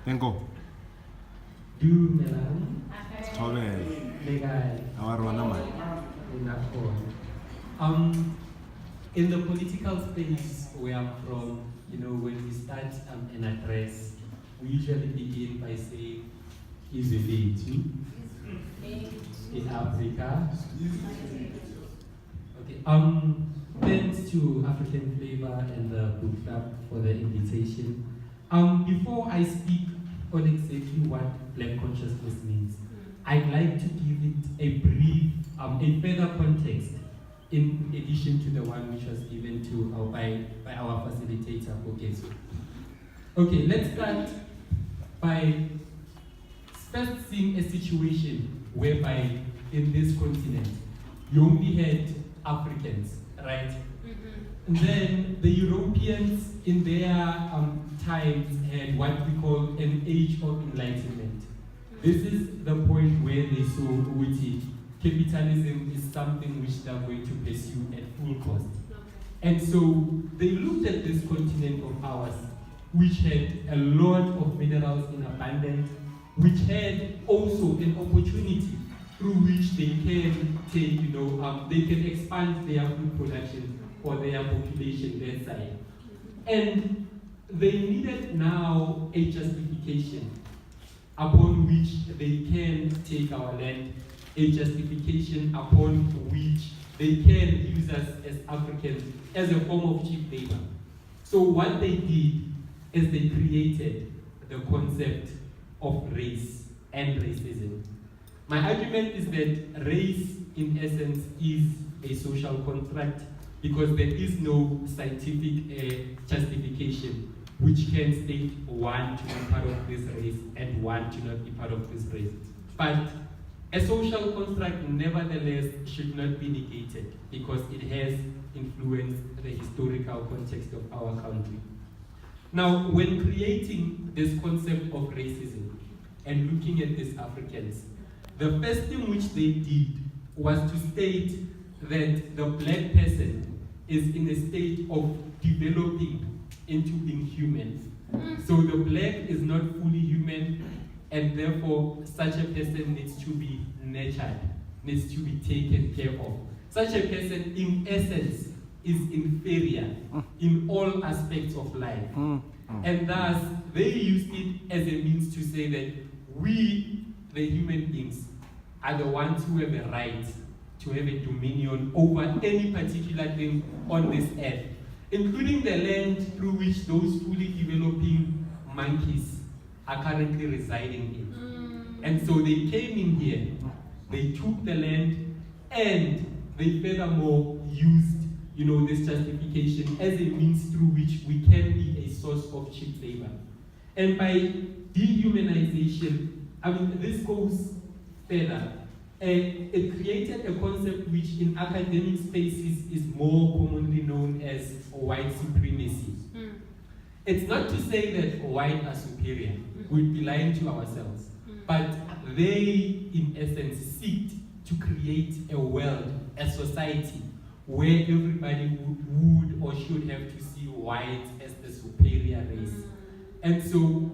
Tengo. Du Melan, Joven. Legai, Awarwanama. In the political space where I'm from, when we start an address, we usually begin by saying, Izuleti in Africa. Okay. Thanks to African Flavor and the Book Club for the invitation. Before I speak on exactly what Black consciousness means, I'd like to give it a brief, a further context in addition to the one which was given to by our facilitator, Okezo. Okay, let's start by first seeing a situation whereby in this continent you only had Africans, right? And then the Europeans in their times had what we call an age of enlightenment. This is the point where they saw which capitalism is something which they're going to pursue at full cost. And so they looked at this continent of ours, which had a lot of minerals in abundance, which had also an opportunity through which they can take, they can expand their food production for their population, their side. And they needed now a justification upon which they can take our land, a justification upon which they can use us as Africans as a form of cheap labor. So what they did is they created the concept of race and racism. My argument is that race, in essence, is a social contract because there is no scientific justification which can state one to be part of this race and one to not be part of this race. But a social construct, nevertheless, should not be negated because it has influenced the historical context of our country. Now, when creating this concept of racism and looking at these Africans, the first thing which they did was to state that the black person is in a state of developing into being human. So the black is not fully human, and therefore such a person needs to be nurtured, needs to be taken care of. Such a person, in essence, is inferior in all aspects of life. And thus, they used it as a means to say that we, the human beings, are the ones who have a right to have a dominion over any particular thing on this earth, including the land through which those fully developing monkeys are currently residing in. And so they came in here, they took the land, and they furthermore used this justification as a means through which we can be a source of cheap labor. And by dehumanization, this goes further. It created a concept which in academic spaces is more commonly known as white supremacy. It's not to say that white are superior, we'd be lying to ourselves, but they in essence seek to create a world, a society, where everybody would or should have to see white as the superior race. And so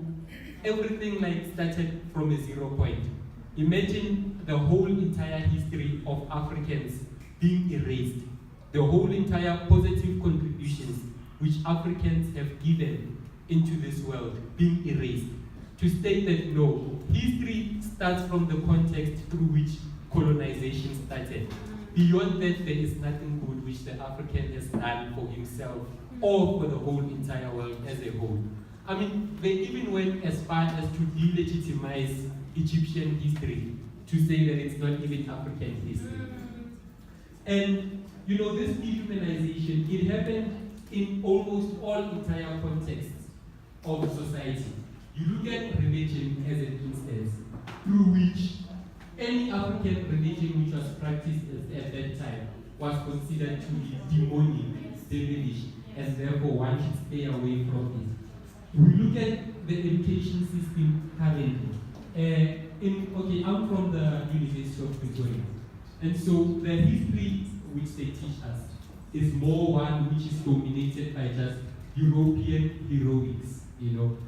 everything started from a 0 point. Imagine the whole entire history of Africans being erased, the whole entire positive contributions which Africans have given into this world being erased. To state that no, history starts from the context through which colonization started. Beyond that, there is nothing good which the African has done for himself or for the whole entire world as a whole. They even went as far as to delegitimize Egyptian history, to say that it's not even African history. And this dehumanization, it happened in almost all entire contexts of society. You look at religion as an instance through which any African religion which was practiced at that time was considered to be demonic, devilish, and therefore one should stay away from it. We look at the education system currently. I'm from the University of Pretoria, and so the history which they teach us is more one which is dominated by just European heroics,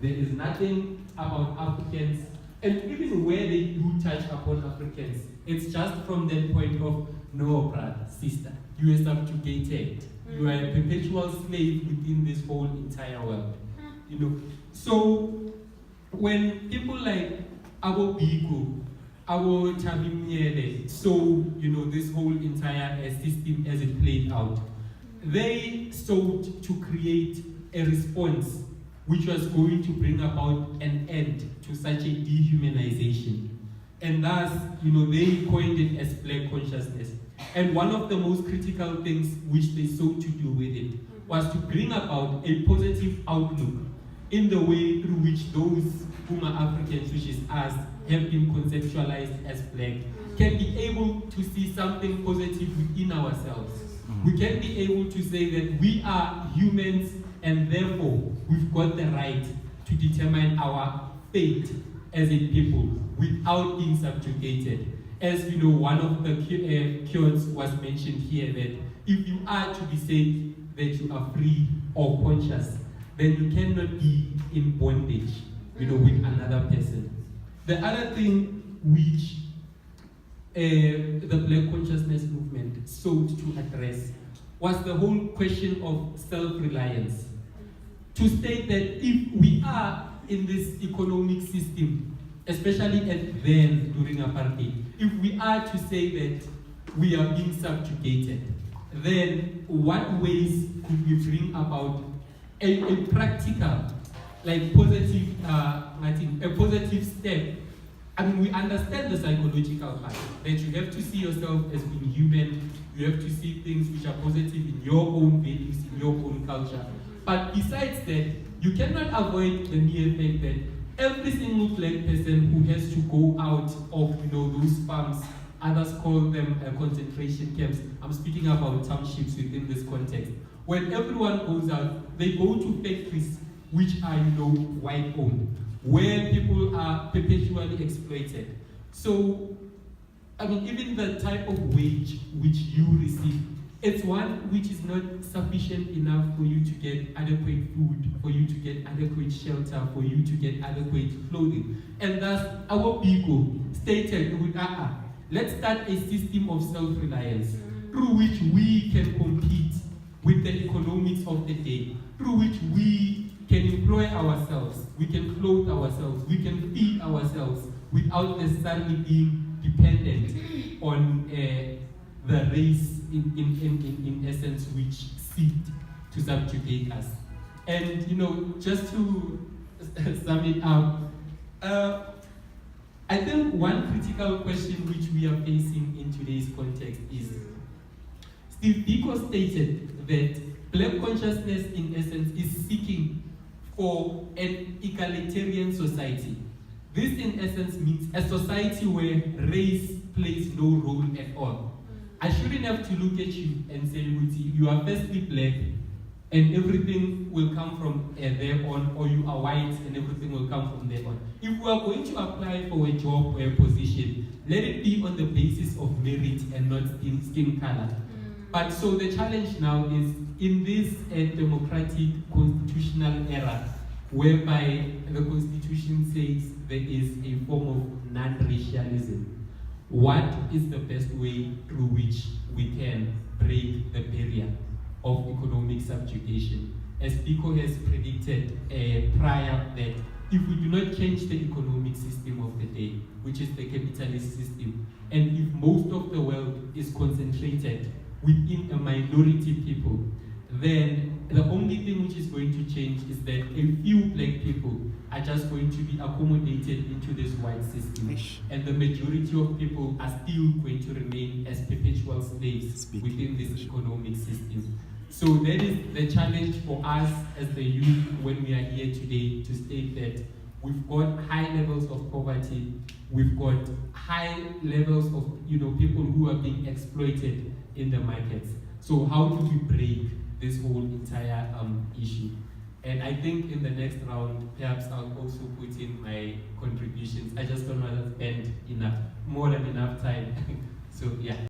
There is nothing about Africans, and even where they do touch upon Africans, it's just from that point of, no, brother, sister, you are subjugated. You are a perpetual slave within this whole entire world. So when people like Abo Biko, Abo Chabimyele saw, this whole entire system as it played out, they sought to create a response which was going to bring about an end to such a dehumanization. And thus, they coined it as Black consciousness. And one of the most critical things which they sought to do with it was to bring about a positive outlook in the way through which those whom are Africans, which is us, have been conceptualized as Black, can be able to see something positive within ourselves. We can be able to say that we are humans and therefore we've got the right to determine our fate as a people without being subjugated. As one of the quotes was mentioned here, that if you are to be said that you are free or conscious, then you cannot be in bondage, with another person. The other thing which the Black consciousness movement sought to address was the whole question of self-reliance. To state that if we are in this economic system, especially then during apartheid, if we are to say that we are being subjugated, then what ways could we bring about a practical, positive, a positive step? We understand the psychological part, that you have to see yourself as being human, you have to see things which are positive in your own values, in your own culture. But besides that, you cannot avoid the mere fact that every single Black person who has to go out of those farms, others call them concentration camps. I'm speaking about townships within this context. When everyone goes out, they go to factories which are white owned, where people are perpetually exploited. So, even the type of wage which you receive, it's one which is not sufficient enough for you to get adequate food, for you to get adequate shelter, for you to get adequate clothing. And thus, our people stated, let's start a system of self-reliance through which we can compete with the economics of the day, through which we can employ ourselves, we can clothe ourselves, we can feed ourselves without necessarily being dependent on the race in essence which seek to subjugate us. And just to sum it up, I think one critical question which we are facing in today's context is, Steve Biko stated that Black consciousness in essence is seeking for an egalitarian society. This in essence means a society where race plays no role at all. I shouldn't have to look at you and say, you are firstly Black and everything will come from there on, or you are white and everything will come from there on. If we are going to apply for a job or a position, let it be on the basis of merit and not skin color. But so the challenge now is, in this democratic constitutional era, whereby the Constitution says there is a form of non-racialism, what is the best way through which we can break the barrier of economic subjugation? As Biko has predicted prior, that if we do not change the economic system of the day, which is the capitalist system, and if most of the wealth is concentrated within a minority people, then the only thing which is going to change is that a few Black people are just going to be accommodated into this white system. And the majority of people are still going to remain as perpetual slaves within this economic system. So that is the challenge for us as the youth when we are here today, to state that we've got high levels of poverty, we've got high levels of people who are being exploited in the markets. So how do we break this whole entire issue? And I think in the next round, perhaps I'll also put in my contributions. I just don't want to spend more than enough time. So yeah.